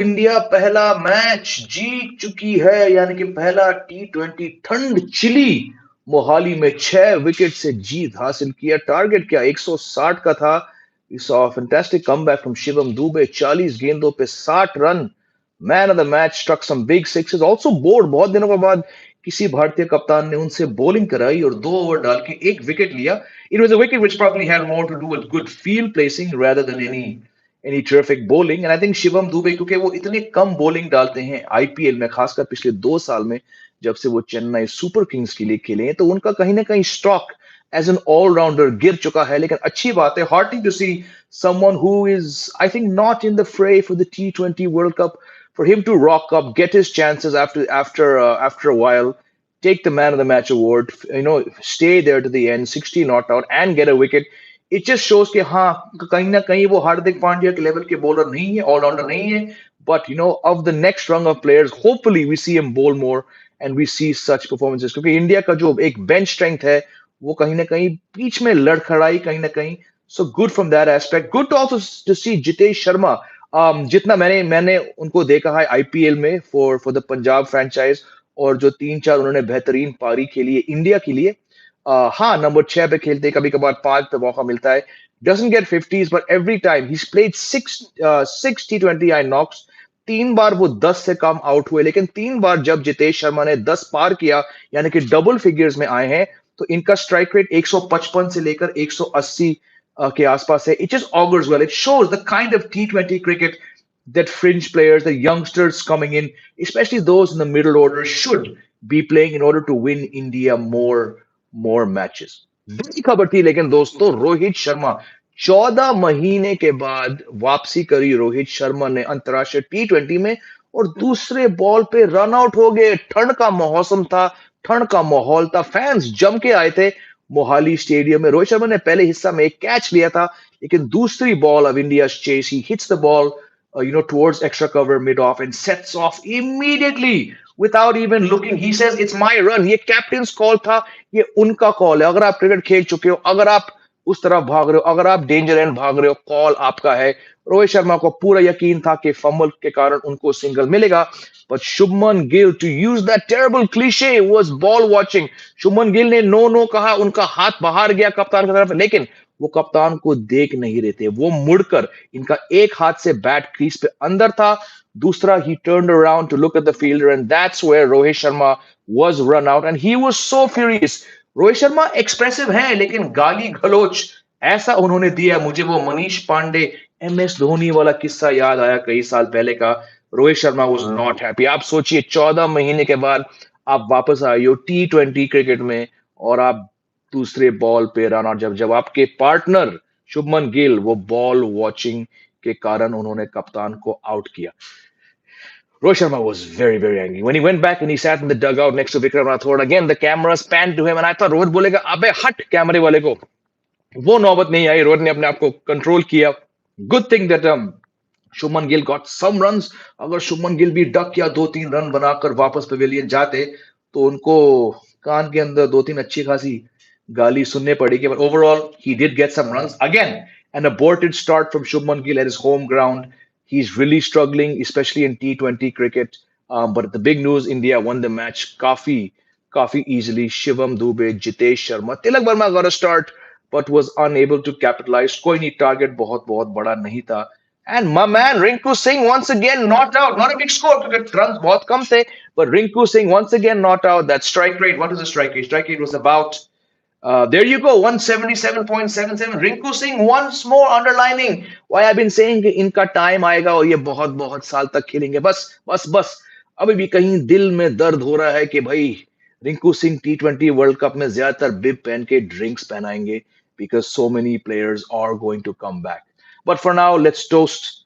India पहला match जीत चुकी है, यानी कि पहला T20 ठंड चिली मोहाली में 6 विकेट से जीत हासिल किया। टारगेट क्या 160 का था। We saw a fantastic comeback from Shivam Dube, 40 गेंदों पे 60 run. Man of the match, struck some big sixes, also bowled. बहुत दिनों के बाद किसी भारतीय कप्तान ने उनसे बॉलिंग कराई और 2 ओवर डाल के 1 विकेट लिया। It was a wicket which probably had more to do with good field placing rather than any terrific bowling. And I think Shivam Dubey, क्योंकि वो इतने कम बॉलिंग डालते हैं आईपीएल में, खासकर पिछले 2 साल में जब से वो चेन्नई सुपर किंग्स के लिए खेले हैं, तो उनका कहीं ना कहीं स्टॉक एज एन ऑलराउंडर गिर चुका है। लेकिन अच्छी बात है, hurting to see someone who is, I think, not in the fray for the T20 World Cup, for him to rock up, get his chances after a while, take the man of the match award, stay there to the end, 60 not out, and get a wicket. It just shows कि हाँ, कहीं ना कहीं वो हार्दिक पांड्या के level के bowler नहीं है, ऑलराउंडर नहीं है, but of the next rung of players, hopefully we see him bowl more and we see such performances, क्योंकि इंडिया का जो एक बेंच स्ट्रेंथ है वो कहीं ना कहीं बीच में लड़खड़ाई कहीं ना कहीं। So good from that aspect, good to also to see Jitesh Sharma. जितना मैंने मैंने उनको देखा है आईपीएल में फॉर द पंजाब फ्रेंचाइज, और जो 3-4 उन्होंने बेहतरीन पारी खेली है इंडिया के लिए। हाँ, नंबर 6 पे खेलते, कभी कभार 5 पे मौका मिलता है। Doesn't get 50s, but every time he played 6 T20 I knocks. 3 बार वो 10 से कम आउट हुए, लेकिन 3 बार जब जितेश शर्मा ने 10 पार किया, यानी कि डबल फिगर्स में आए हैं, तो इनका स्ट्राइक रेट 155 से लेकर 180 के आसपास है। It just augurs well, it shows the kind of T20 cricket that fringe players, the youngsters coming in, especially those in the middle order, should be playing in order to win India more matches. बड़ी खबर थी लेकिन दोस्तों, रोहित शर्मा 14 महीने के बाद वापसी करी। रोहित शर्मा ने अंतरराष्ट्रीय T20 में, और दूसरे बॉल पे रन आउट हो गए। ठंड का मौसम था, ठंड का माहौल था, फैंस जम के आए थे मोहाली स्टेडियम में। रोहित शर्मा ने पहले हिस्सा में एक कैच लिया था, लेकिन दूसरी ball of India's chase, he hits the ball towards extra cover mid off and sets off immediately without even looking. He says, it's my run. ये कैप्टन कॉल था, ये उनका कॉल है। अगर आप क्रिकेट खेल चुके हो, अगर आप उस तरफ भाग रहे हो, अगर आप डेंजर एंड भाग रहे हो, कॉल आपका है। रोहित शर्मा को पूरा यकीन था कि फंबल के कारण उनको सिंगल मिलेगा, but Shubman Gill, to use that terrible cliche, was ball watching. Shubman Gill ने नो नो कहा, उनका हाथ बाहर गया कप्तान की तरफ, लेकिन वो कप्तान को देख नहीं रहे थे। वो मुड़कर, इनका एक हाथ से बैट क्रीज पे अंदर था, दूसरा he turned around to look at the fielder, and that's where Rohit Sharma was run out, and he was so furious. Rohit Sharma expressive है, लेकिन गाली गलोच ऐसा उन्होंने दिया, मुझे वो मनीष पांडे एमएस धोनी वाला किस्सा याद आया कई साल पहले का। Rohit Sharma was not happy. आप सोचिए, 14 महीने के बाद आप वापस आए हो T20 क्रिकेट में, और आप दूसरे बॉल पे रन आउट, जब जब आपके पार्टनर शुभमन गिल वो बॉल वॉचिंग के कारण उन्होंने कप्तान को आउट किया। Rohit Sharma was very, very angry. When he went back and he sat in the dugout next to Vikram Rathod, again the cameras panned to him, and I thought Rohit बोलेगा अबे हट कैमरे वाले को। वो नौबत नहीं आई, रोहित ने अपने आप को कंट्रोल किया। Good thing that Shubman Gill got some runs. अगर शुभमन गिल भी डक या 2-3 रन बनाकर वापस पवेलियन जाते, तो उनको कान के अंदर 2-3 अच्छी खासी गाली सुनने पड़ेगी। But overall he did get some runs again. An aborted start from Shubman Gill at his home ground. He's really struggling, especially in T20 cricket. But the big news, India won the match काफी easily. Shivam Dube, Jitesh Sharma, Tilak Verma got a start, but was unable to capitalize. कोई नहीं, target बहुत बड़ा नहीं था। And my man Rinku Singh once again not out. Not a big score because runs बहुत कम थे, but Rinku Singh once again not out. That strike rate, what is the strike rate? Strike rate was about there you go, 177.77. Rinku Singh once more underlining why I've been saying कि इनका time आएगा और ये बहुत बहुत साल तक खेलेंगे। बस बस बस, अभी भी कहीं दिल में दर्द हो रहा है कि भाई Rinku Singh T20 world cup में ज्यादातर बिब पहन के drinks पहनाएंगे, because so many players are going to come back. But for now, let's toast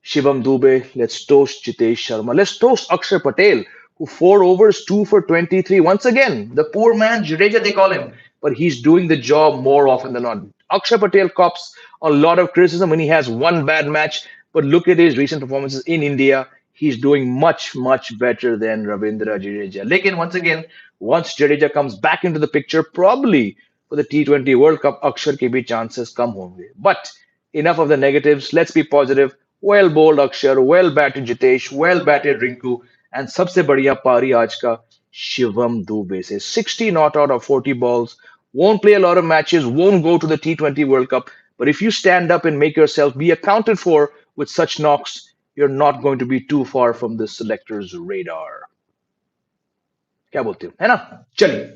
Shivam Dube, let's toast Jitesh Sharma, let's toast Akshay Patel, who 4 overs, 2 for 23. Once again, the poor man, Jadeja, they call him, but he's doing the job more often than not. Akshay Patel cops a lot of criticism when he has one bad match, but look at his recent performances in India. He's doing much better than Ravindra Jadeja. Lekin, once again, once Jadeja comes back into the picture, probably for the T20 World Cup, Akshay ke bhi chances come honge. But enough of the negatives. Let's be positive. Well bowled Axar, well batted Jitesh, well batted Rinku and सबसे बढ़िया पारी आज का शिवम दुबे से 60 not out of 40 balls. Won't play a lot of matches, won't go to the T20 World Cup. But if you stand up and make yourself be accounted for with such knocks, you're not going to be too far from the selector's radar. क्या बोलते हो, है ना? चलिए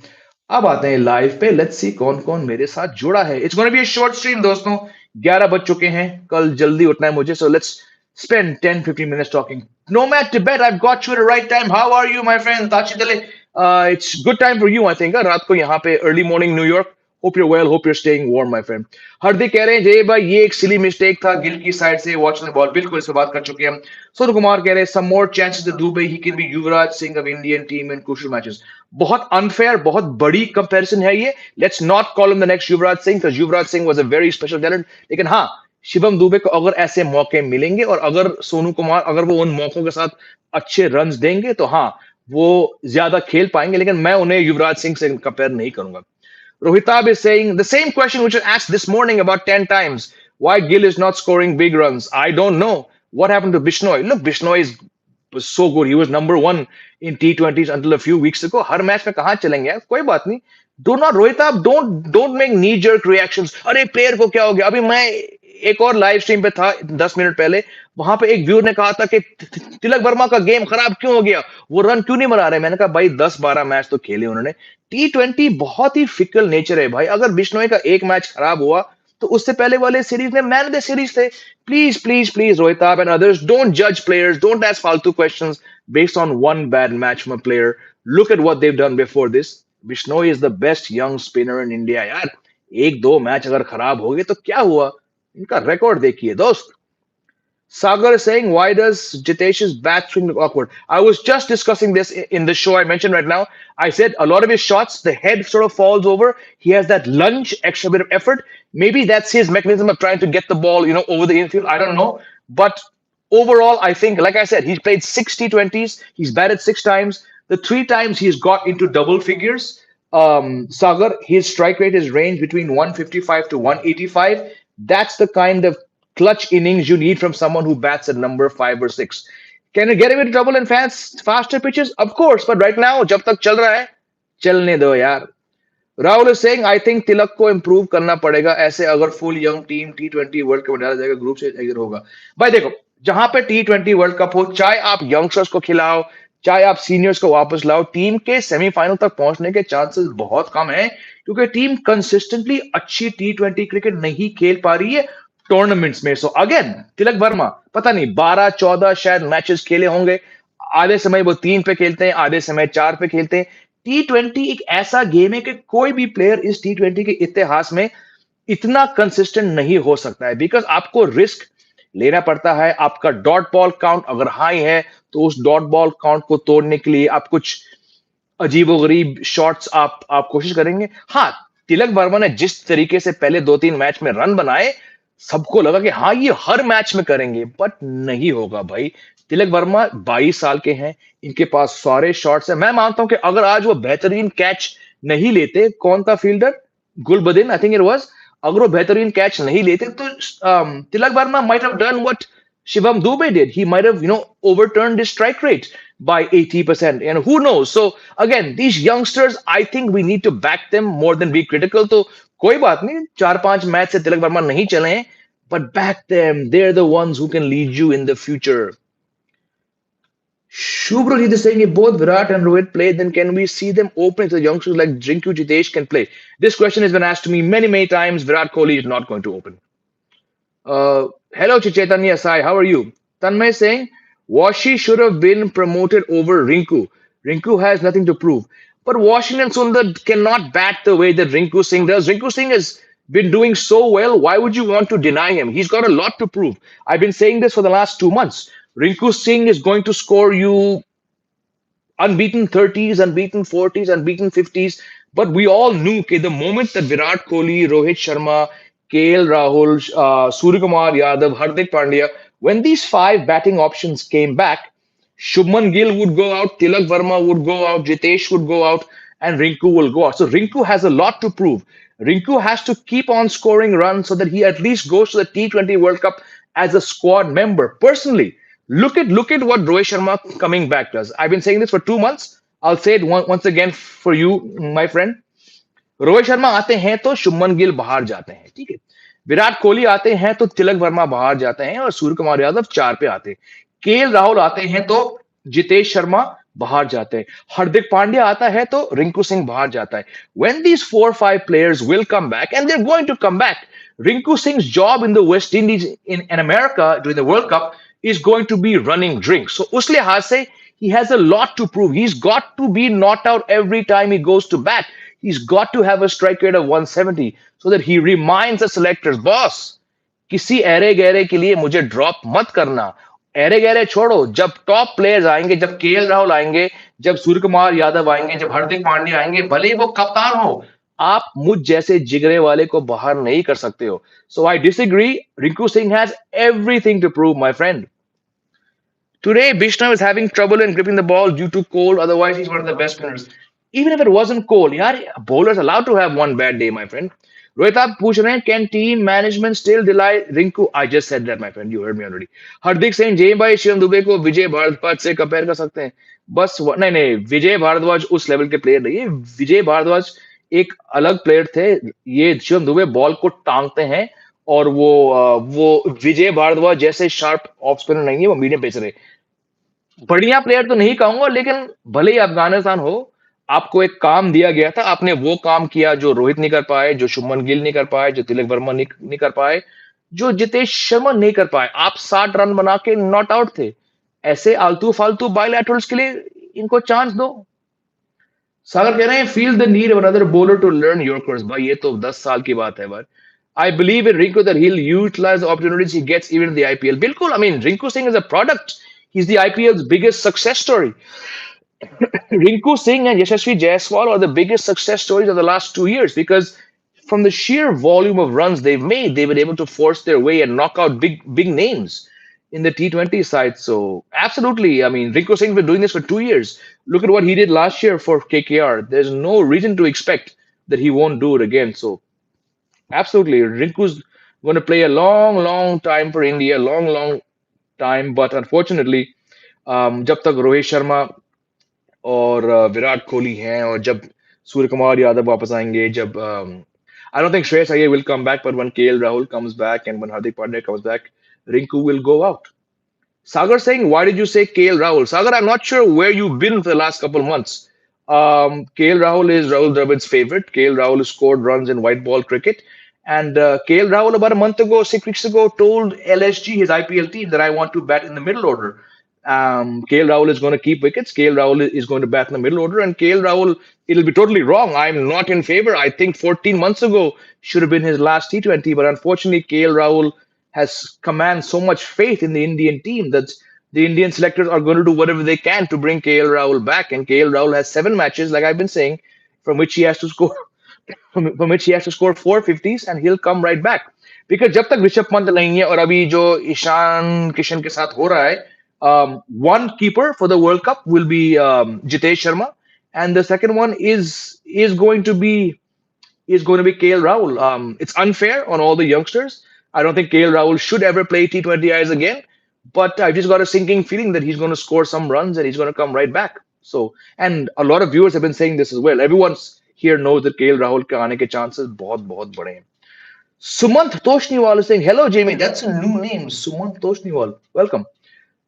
अब आते हैं live पे। लेट्स सी कौन कौन मेरे साथ जुड़ा है। It's gonna be a short stream दोस्तों। 11 बज चुके हैं, कल जल्दी उठना है मुझे, so let's spend 10-15 minutes talking. No Matt Tibet, I've got you at the right time. How are you, my friend? Tachi Dale. It's good time for you, I think. रात को यहाँ पे early morning New York. Hope you're well. Hope you're staying warm, my friend. हार्दिक कह रहे हैं जय भाई ये एक सिली मिस्टेक था गिल की साइड से वॉचिंग द बॉल। बिल्कुल इस पर बात कर चुके हैं हम। सोनू कुमार कह रहे हैं some more chances the Dube he can be Yuvraj Singh of Indian team in crucial matches. बहुत अनफेयर, बहुत बड़ी कंपैरिजन है ये। Let's not call him the next Yuvraj Singh because Yuvraj Singh was a very special talent. लेकिन हाँ, शिवम दुबे को अगर ऐसे मौके मिलेंगे और अगर सोनू कुमार अगर वो उन मौकों के साथ अच्छे रन्स देंगे तो हाँ वो ज्यादा खेल पाएंगे, लेकिन मैं उन्हें युवराज सिंह से कंपेयर नहीं करूंगा। Rohitab is saying the same question which was asked this morning about 10 times. Why Gill is not scoring big runs? I don't know. What happened to Bishnoi? Look, Bishnoi was so good. He was number one in T20s until a few weeks ago. Her match में कहाँ चलेंगे यार? कोई बात नहीं. Do not, Rohitab, don't make knee jerk reactions. अरे player को क्या हो गया? अभी मैं एक और लाइव स्ट्रीम पे था 10 मिनट पहले, वहां पे एक व्यूअर ने कहा था कि तिलक वर्मा का गेम खराब क्यों हो गया, वो रन क्यों नहीं बना रहे। मैंने कहा भाई 10-12 मैच तो खेले उन्होंने। T20 बहुत ही फिकल नेचर है भाई। अगर बिश्नोई का एक मैच खराब हुआ तो उससे पहले वाले सीरीज में मैन ऑफ द सीरीज थे। Please please please Rohitab and others, don't जज प्लेयर्स, डोंट आस्क फालतू questions based on one bad match from a player. Look at what they have done before this. Bishnoi is the best young spinner in India यार। एक दो match अगर खराब हो गए तो क्या हुआ, इनका रिकॉर्ड देखिए दोस्त। Sagar is saying, why does Jitesh's bat swing look awkward? I was just discussing this in the show I mentioned right now. I said a lot of his shots, the head sort of falls over. He has that lunge, extra bit of effort. Maybe that's his mechanism of trying to get the ball, over the infield. I don't know. But overall, I think, like I said, he's played 6 T20s. He's batted 6 times. The 3 times he's got into double figures. Sagar, his strike rate is range between 155 to 185. That's the kind of clutch innings you need from someone who bats at number 5 or 6. Can you get him into trouble in faster pitches? Of course, but right now, जब तक चल रहा है, चलने दो यार। Rahul is saying, I think तिलक को improve करना पड़ेगा। ऐसे अगर full young team T20 world cup में डाला जाएगा, ग्रुप से एग्जिट होगा। भाई देखो, जहां पे T20 वर्ल्ड कप हो, चाहे आप यंगस्टर्स को खिलाओ, चाहे आप सीनियर्स को वापस लाओ, टीम के सेमीफाइनल तक पहुंचने के चांसेस बहुत कम है, क्योंकि टीम कंसिस्टेंटली अच्छी T20 क्रिकेट नहीं खेल पा रही है टूर्नामेंट्स में। सो अगेन तिलक वर्मा पता नहीं 12-14 शायद मैचेस खेले होंगे। आधे समय वो 3 पे खेलते हैं, आधे समय 4 पे खेलते हैं। T20 एक ऐसा गेम है कि कोई भी प्लेयर इस T20 के इतिहास में इतना कंसिस्टेंट नहीं हो सकता है, बिकॉज आपको रिस्क लेना पड़ता है। आपका डॉट बॉल काउंट अगर हाई है तो उस डॉट बॉल काउंट को तोड़ने के लिए आप कुछ अजीबोगरीब शॉट्स आप कोशिश करेंगे। हाँ, तिलक वर्मा ने जिस तरीके से पहले 2-3 मैच में रन बनाए, सबको लगा कि हाँ ये हर मैच में करेंगे, बट नहीं होगा भाई। तिलक वर्मा 22 साल के हैं, इनके पास सारे शॉट्स हैं। मैं मानता हूं कि अगर आज वो बेहतरीन कैच नहीं लेते, कौन था fielder, Gulbadin I think it was, अगर वो बेहतरीन कैच नहीं लेते तो Tilak Varma might have done what Shivam Dube did. He might have, overturned his strike rate by 80%. And who knows? So again, these youngsters, I think we need to back them more than be critical. तो कोई बात नहीं, 4-5 match से तिलक वर्मा नहीं चले हैं, but back them. They're the ones who can lead you in the future. Shubhrajit is saying if both Virat and Rohit play, then can we see them open so the youngsters like Rinku Jitesh can play? This question has been asked to me many, many times. Virat Kohli is not going to open. Hello, Chaitanya Sai. How are you? Tanmay saying, Washi should have been promoted over Rinku. Rinku has nothing to prove. But Washington Sundar cannot bat the way that Rinku Singh does. Rinku Singh has been doing so well. Why would you want to deny him? He's got a lot to prove. I've been saying this for the last 2 months. Rinku Singh is going to score you unbeaten 30s, unbeaten 40s, unbeaten 50s. But we all knew that the moment that Virat Kohli, Rohit Sharma, KL Rahul, Suryakumar Yadav, Hardik Pandya, when these 5 batting options came back, Shubman Gill would go out, Tilak Verma would go out, Jitesh would go out, and Rinku will go out. So Rinku has a lot to prove. Rinku has to keep on scoring runs so that he at least goes to the T20 World Cup as a squad member. Personally, look at what Rohit Sharma coming back does. I've been saying this for 2 months. I'll say it once again for you, my friend. Rohit Sharma आते हैं तो शुभमन गिल बाहर जाते हैं, ठीक है। विराट कोहली आते हैं तो तिलक वर्मा बाहर जाते हैं और सूर्य कुमार यादव 4 पे आते हैं। केएल राहुल आते हैं तो जितेश शर्मा बाहर जाते हैं। हार्दिक पांड्या आता है तो रिंकू सिंह बाहर जाता है। When these 4 or 5 players will come back, and they're going to come back, Rinku Singh's job in the West Indies in America during the World Cup is going to be running drinks. So उस लिहाज से he has a lot to prove. He's got to be knocked out every time he goes to bat. He's got to have a strike rate of 170 so that he reminds the selectors, boss, किसी array गहरे के लिए मुझे drop मत करना। Array गहरे छोड़ो, जब टॉप प्लेयर्स आएंगे, जब केएल राहुल आएंगे, जब सूर्य कुमार यादव आएंगे, जब हार्दिक पांड्या आएंगे, भले ही वो कप्तान हो, आप मुझ जैसे जिगरे वाले को बाहर नहीं कर सकते हो। So I disagree. Rinku Singh has everything to prove, my friend. Today, Bishnu is having trouble in gripping the ball due to cold. Otherwise, he's one of the best spinners. Even if it wasn't cold, yaar, bowlers allowed to have one bad day, my friend. Rohit, आप पूछ रहे हैं, can team management still delay Rinku? I just said that, my friend. You heard me already. हार्दिक सिंह, जय भाई, शिवम दुबे को विजय भारद्वाज से compare कर सकते हैं? बस नहीं नहीं, विजय भारद्वाज उस लेवल के प्लेयर नहीं है। विजय भारद्वाज एक अलग प्लेयर थे। ये शिवम दुबे बॉल को टांगते हैं, और वो विजय भारद्वाज जैसे शार्प ऑफ स्पिनर नहीं है, वो मीडियम पेसर है। बढ़िया प्लेयर तो नहीं कहूंगा, लेकिन भले ही अफगानिस्तान हो, आपको एक काम दिया गया था, आपने वो काम किया जो रोहित नहीं कर पाए, जो शुभमन गिल नहीं कर पाए, जो तिलक वर्मा नहीं कर पाए, जो जितेश शर्मा नहीं कर पाए। आप 60 रन बना के नॉट आउट थे। ऐसे आलतू फालतू बायलैटरल्स के लिए इनको चांस दो। सागर कह रहे हैं, feel the need of another bowler to learn yorkers. भाई ये तो 10 साल की बात है भाई। I believe in Rinku that he will utilise the opportunities he gets even in the IPL. बिल्कुल, I mean Rinku Singh is a product. He's the IPL's biggest success story. Rinku Singh and Yashasvi Jaiswal are the biggest success stories of the last 2 years, because from the sheer volume of runs they've made, they've been able to force their way and knock out big names in the T20 side. So absolutely, I mean, Rinku Singh's been doing this for 2 years. Look at what he did last year for KKR. There's no reason to expect that he won't do it again. So absolutely, Rinku's going to play a long time for India, long time. But unfortunately, जब तक रोहित शर्मा और विराट कोहली हैं, और जब सूर्य कुमार यादव वापस आएंगे, जब I don't think Shreyas Iyer will come back, but when KL Rahul comes back and when Hardik Pandya comes back, Rinku will go out. Sagar saying, why did you say KL Rahul? Sagar, I'm not sure where you've been for the last couple of months. KL Rahul is Rahul Dravid's favorite. KL Rahul has scored runs in white ball cricket. And KL Rahul, about a month ago, 6 weeks ago, told LSG, his IPL team, that I want to bat in the middle order. KL Rahul is going to keep wickets. KL Rahul is going to bat in the middle order. And KL Rahul, it'll be totally wrong. I'm not in favor. I think 14 months ago should have been his last T20. But unfortunately, KL Rahul has command so much faith in the Indian team that the Indian selectors are going to do whatever they can to bring KL Rahul back. And KL Rahul has 7 matches, like I've been saying, from which he has to score from which he has to score 450s, and he'll come right back. Because जब तक ऋषभ पंत नहीं है, और अभी जो ईशान किशन के साथ हो रहा है, one keeper for the World Cup will be Jitesh Sharma, and the second one is going to be KL Rahul. It's unfair on all the youngsters. I don't think KL Rahul should ever play T20Is again, but I've just got a sinking feeling that he's going to score some runs and he's going to come right back. So, and a lot of viewers have been saying this as well. Everyone's here knows that KL Rahul के आने के chances बहुत बड़े हैं. Sumant Toshniwal is saying, hello Jamie, that's a new name, Sumant Toshniwal. Welcome.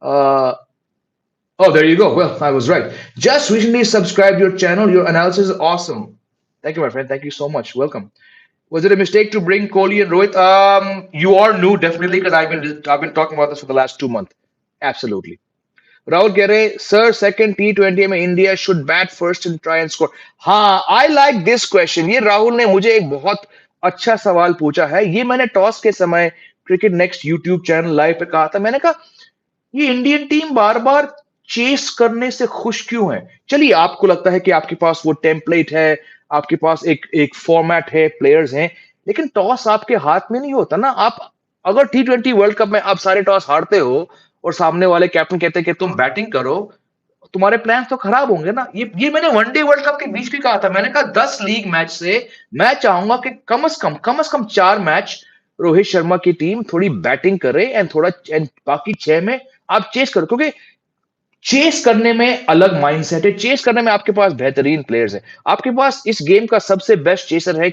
Oh, there you go. Well, I was right. Just recently subscribed your channel. Your analysis is awesome. Thank you, my friend. Thank you so much. Welcome. Was it a mistake to bring Kohli and Rohit? You are new, definitely, because I've been talking about this for the last 2 months. Absolutely. Rahul कह रहे, sir second T20 में India should bat first and try and score. हाँ, I like this question. ये राहुल ने मुझे एक बहुत अच्छा सवाल पूछा है. ये मैंने टॉस के समय cricket next YouTube channel live पे कहा था. मैंने कहा ये इंडियन टीम बार बार चेस करने से खुश क्यों है? चलिए, आपको लगता है कि आपके पास वो टेम्पलेट है, आपके पास एक फॉर्मेट है, प्लेयर्स हैं, लेकिन टॉस आपके हाथ में नहीं होता ना. आप अगर T20 वर्ल्ड कप में आप सारे टॉस हारते हो और सामने वाले कैप्टन कहते हैं कि तुम बैटिंग करो, तुम्हारे प्लान तो खराब होंगे ना. ये मैंने वनडे वर्ल्ड कप के बीच भी कहा था. मैंने कहा 10 लीग मैच से मैं चाहूंगा कि कम से कम 4 मैच रोहित शर्मा की टीम थोड़ी बैटिंग करे एंड थोड़ा एंड बाकी 6 में आप चेस करो, क्योंकि चेस करने में अलग माइंडसेट है। चेस करने में आपके पास बेहतरीन प्लेयर्स हैं। आपके पास इस गेम का सबसे बेस्ट चेसर है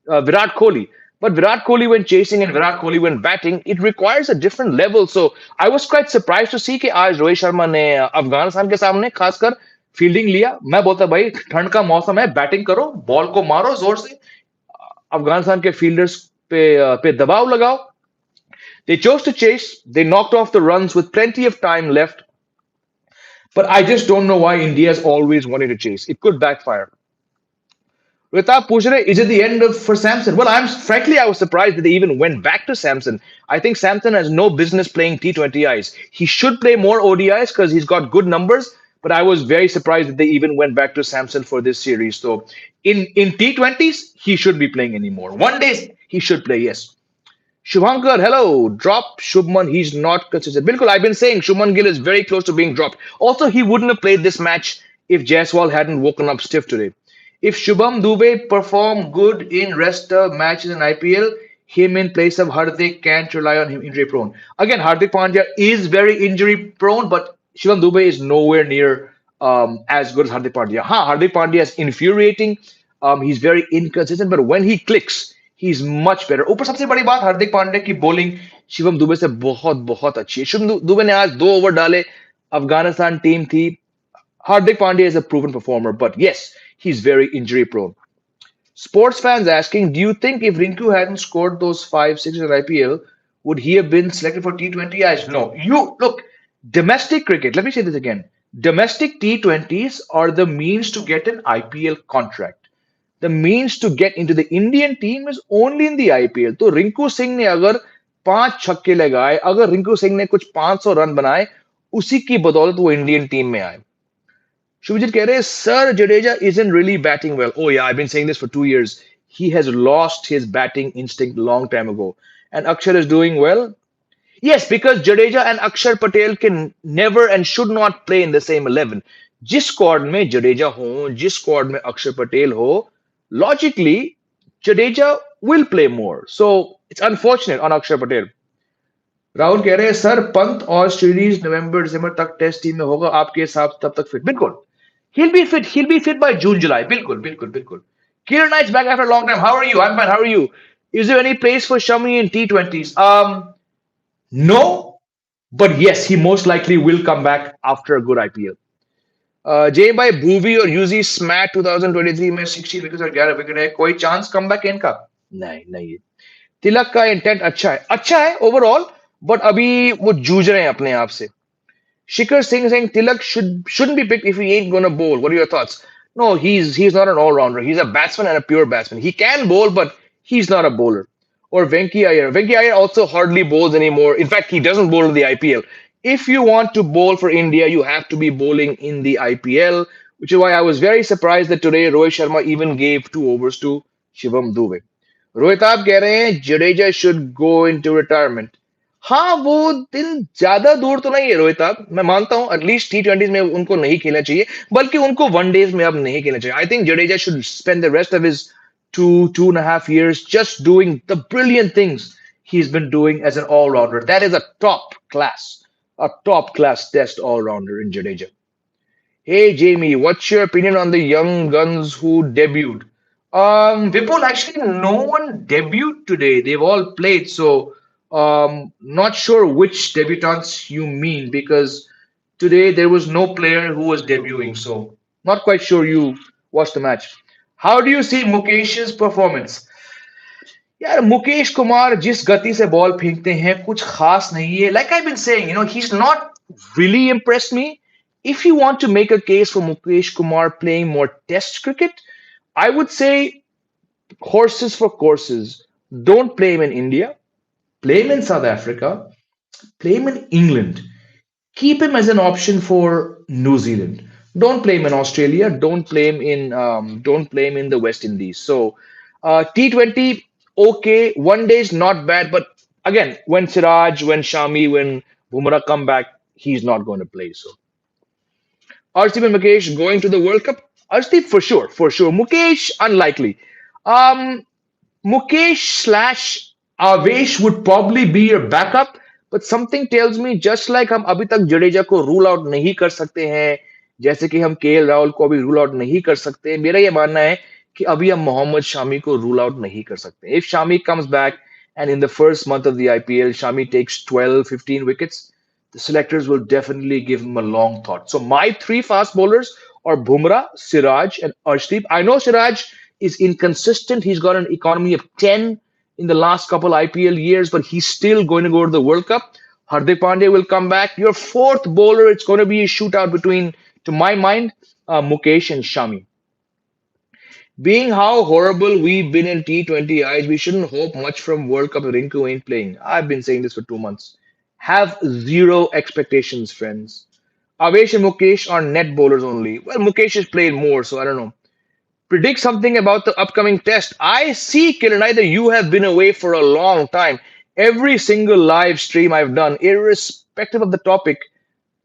Virat Kohli. But Virat Kohli, when chasing and Virat Kohli when batting, it requires a different level. So I was quite surprised to see कि आज रोहित शर्मा ने अफगानिस्तान के सामने खासकर फील्डिंग लिया। मैं बोलता भाई ठंड का मौसम है, बैटिंग करो, बॉल को मारो जोर से, अफगानिस्तान के फील्डर्स पे दबाव लगाओ। They chose to chase. They knocked off the runs with plenty of time left. But I just don't know why India's always wanted to chase. It could backfire. Ritab पूछ रहे, is it the end of for Samson? Well, I was surprised that they even went back to Samson. I think Samson has no business playing T20Is. He should play more ODIs because he's got good numbers. But I was very surprised that they even went back to Samson for this series. So in T20s, he should be playing anymore. One day he should play, yes. Shubhankar, hello. Drop Shubman. He's not consistent. Bilkul, I've been saying Shubman Gill is very close to being dropped. Also, he wouldn't have played this match if Jaiswal hadn't woken up stiff today. If Shubham Dube perform good in rest of matches in IPL, him in place of Hardik can't rely on him injury prone. Again, Hardik Pandya is very injury prone, but Shubham Dube is nowhere near as good as Hardik Pandya. Hardik Pandya is infuriating. He's very inconsistent, but when he clicks, he's much better. ऊपर सबसे बड़ी बात हार्दिक पांड्या की bowling Shivam Dubey से बहुत बहुत अच्छी है। शिवम दुबे ने आज 2 ओवर डाले, अफगानिस्तान टीम थी। Hardik Pandya is a proven performer, but yes, he's very injury prone. Sports fans asking, do you think if Rinku hadn't scored those 5 6 in IPL, would he have been selected for T20? I no. You look, domestic cricket. Let me say this again. Domestic T20s are the means to get an IPL contract. The means to get into the Indian team is only in the IPL. तो रिंकू सिंह ने अगर 5 छक्के लगाए, अगर रिंकू सिंह ने कुछ 500 run बनाए, उसी की बदौलत वो इंडियन टीम में आए। शुभजीत कह रहे हैं sir Jadeja isn't really batting well. Oh yeah, I've been saying this for 2 years. He has lost his batting instinct long time ago. And Akshar is doing well. Yes, because Jadeja and Akshar Patel can never and should not play in the same 11. जिस squad में जडेजा हो, जिस squad में अक्षर पटेल हो, logically Jadeja will play more. So it's unfortunate on Akshar Patel. Rahul कह रहे हैं सर पंत और सीरीज नवंबर दिसंबर तक टेस्ट टीम में होगा आपके हिसाब तब तक फिट। बिल्कुल he'll be fit by June July. बिल्कुल बिल्कुल बिल्कुल। Killer Knight's back after a long time. How are you? I'm fine. How are you? Is there any place for Shami in T20s? No, but yes, he most likely will come back after a good IPL. जय भाई भूवी और UG स्मैट 2023 में 60 wicket और 11 wicket है, कोई chance come back इनका? नहीं नहीं। तिलक का इंटेंट अच्छा है ओवरऑल, बट अभी वो जूझ रहे हैं अपने आप से। Shikhar Singh saying Tilak shouldn't be picked if he ain't gonna bowl. What are your thoughts? No, he's not an all-rounder. He's a batsman and a pure batsman. He can bowl, but he's not a bowler. Or Venki Iyer. Venki Iyer also hardly bowls anymore. In fact, he doesn't bowl in the IPL. If you want to bowl for India, you have to be bowling in the IPL, which is why I was very surprised that today Rohit Sharma even gave 2 overs to Shivam Dube. Rohit आप कह रहे हैं Jadeja should go into retirement. हाँ, वो दिन ज्यादा दूर तो नहीं है रोहित आप, मैं मानता हूं एटलीस्ट T20s में उनको नहीं खेलना चाहिए, बल्कि उनको वनडेज में अब नहीं खेलना चाहिए। I think Jadeja should spend the rest of his 2.5 years just doing the brilliant things he's been doing as an all-rounder. That is a top class test all-rounder in Jadeja. Hey Jamie, what's your opinion on the young guns who debuted? Vipul, actually, no one debuted today. They've all played, so not sure which debutants you mean because today there was no player who was debuting. So not quite sure you watched the match. How do you see Mukesh's performance? यार मुकेश कुमार जिस गति से ball फेंकते हैं कुछ खास नहीं है. Like I've been saying, he's not really impressed me. If you want to make a case for Mukesh Kumar playing more test cricket, I would say horses for courses. Don't play him in India. Play him in South Africa. Play him in England. Keep him as an option for New Zealand. Don't play him in Australia. Don't play him in the West Indies. So T20 okay, one day is not bad, but again, when Siraj, when Shami, when Bumrah come back, he's not going to play. So Arshdeep and Mukesh going to the World Cup. Arshdeep for sure. Mukesh unlikely. Mukesh slash Avesh would probably be your backup, but something tells me just like हम अभी तक जडेजा को rule out नहीं कर सकते हैं, जैसे कि हम केएल राहुल को अभी रूल आउट नहीं कर सकते, मेरा ये मानना है कि अभी हम मोहम्मद शामी को रूल आउट नहीं कर सकते. If Shami comes back and in the first month of the IPL, Shami takes 12, 15 wickets, the selectors will definitely give him a long thought. So my three fast bowlers are Bumrah, Siraj, and Arshdeep. I know Siraj is inconsistent. He's got an economy of 10 in the last couple IPL years, but he's still going to go to the World Cup. Hardik Pandya will come back. Your fourth bowler, it's going to be a shootout between, to my mind, Mukesh and Shami. Being how horrible we've been in T20 eyes, we shouldn't hope much from World Cup if Rinku ain't playing. I've been saying this for 2 months. Have zero expectations, friends. Avesh and Mukesh are net bowlers only. Well, Mukesh has played more, so I don't know. Predict something about the upcoming test. I see, Kiran, that you have been away for a long time. Every single live stream I've done, irrespective of the topic,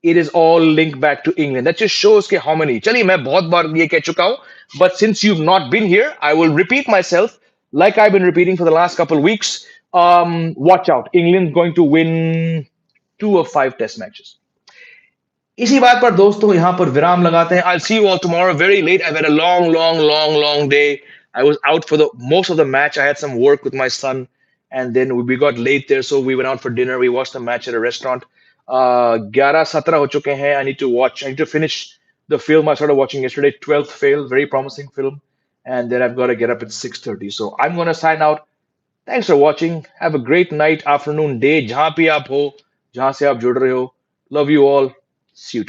it is all linked back to England. That just shows कि how many. चलिए मैं बहुत बार ये कह चुका हूँ, but since you've not been here, I will repeat myself like I've been repeating for the last couple of weeks. Watch out, England's going to win 2 of 5 test matches. इसी बात पर दोस्तों यहाँ पर विराम लगाते हैं. I'll see you all tomorrow very late. I've had a long day. I was out for the most of the match. I had some work with my son, and then we got late there, so we went out for dinner. We watched the match at a restaurant. 11-17 हो चुके हैं. I need to watch. I need to finish the film I started watching yesterday. 12th Fail, very promising film, and then I've got to get up at 6:30. So I'm gonna sign out. Thanks for watching. Have a great night, afternoon, day, जहाँ भी आप हो, जहाँ से आप जुड़ रहे हो. Love you all. See you.